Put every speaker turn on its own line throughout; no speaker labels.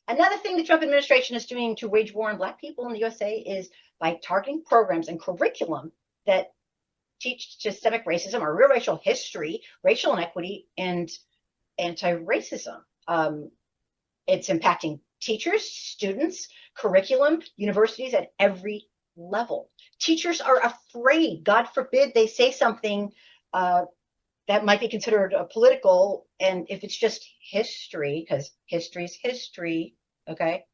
Another thing the Trump administration is doing to wage war on Black people in the USA is by targeting programs and curriculum that teach systemic racism or real racial history, racial inequity, and anti-racism. It's impacting teachers, students, curriculum, universities at every level. Teachers are afraid, God forbid, they say something that might be considered political, and if it's just history, because history's history, okay?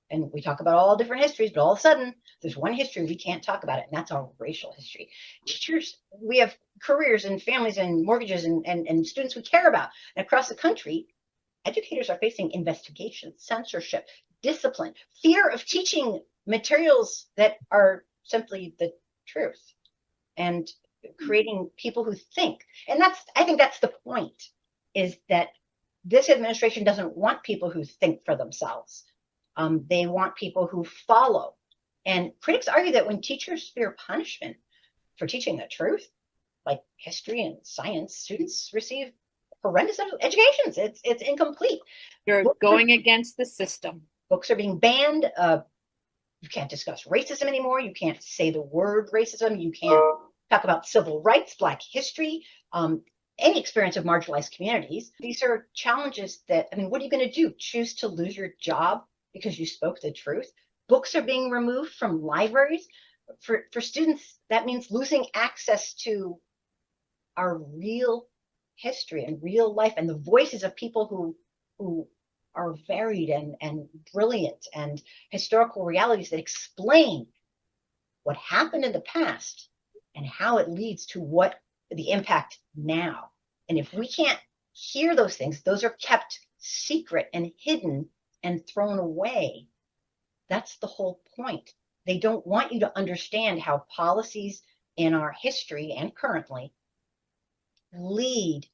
And we talk about all different histories, but all of a sudden, there's one history we can't talk about it, and that's our racial history. Teachers, we have careers and families and mortgages and students we care about. And across the country, educators are facing investigation, censorship, discipline, fear of teaching materials that are simply the truth, and creating people who think. And I think that's the point, is that this administration doesn't want people who think for themselves. They want people who follow. And critics argue that when teachers fear punishment for teaching the truth, like history and science, students receive horrendous educations. It's incomplete.
You're going against the system.
Books are being banned. You can't discuss racism anymore. You can't say the word racism. You can't talk about civil rights, Black history, any experience of marginalized communities. These are challenges that, I mean, what are you going to do? Choose to lose your job because you spoke the truth? Books are being removed from libraries. For students, that means losing access to our real history and real life and the voices of people who are varied and brilliant, and historical realities that explain what happened in the past and how it leads to what the impact now. And if we can't hear those things, those are kept secret and hidden and thrown away. That's the whole point. They don't want you to understand how policies in our history and currently lead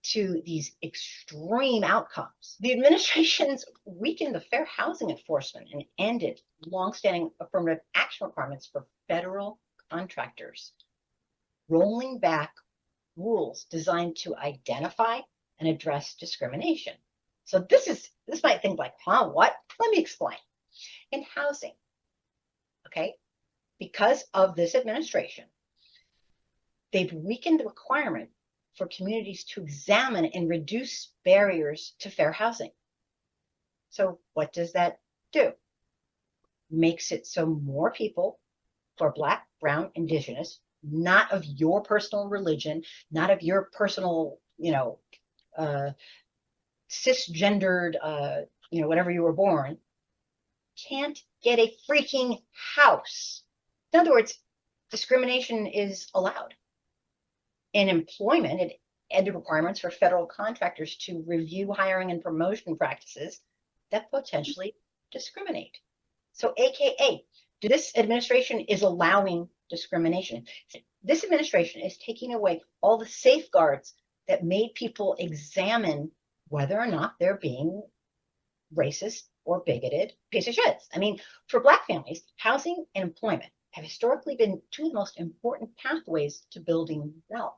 to these extreme outcomes. The administration's weakened the fair housing enforcement and ended longstanding affirmative action requirements for federal contractors, rolling back rules designed to identify and address discrimination. So this might think like, huh, what? Let me explain. In housing, okay, because of this administration, they've weakened the requirement for communities to examine and reduce barriers to fair housing. So what does that do? Makes it so more people for Black, Brown, Indigenous, not of your personal religion, not of your personal, cisgendered, whatever you were born, can't get a freaking house. In other words, discrimination is allowed. In employment, it ended requirements for federal contractors to review hiring and promotion practices that potentially discriminate. So AKA, this administration is allowing discrimination. This administration is taking away all the safeguards that made people examine whether or not they're being racist or bigoted piece of shit. I mean, for Black families, housing and employment have historically been two of the most important pathways to building wealth.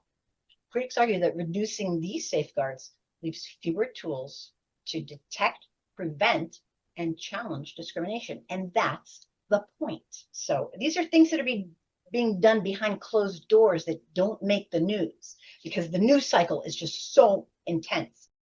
Critics argue that reducing these safeguards leaves fewer tools to detect, prevent, and challenge discrimination. And that's the point. So these are things that are being done behind closed doors that don't make the news, because the news cycle is just so intense.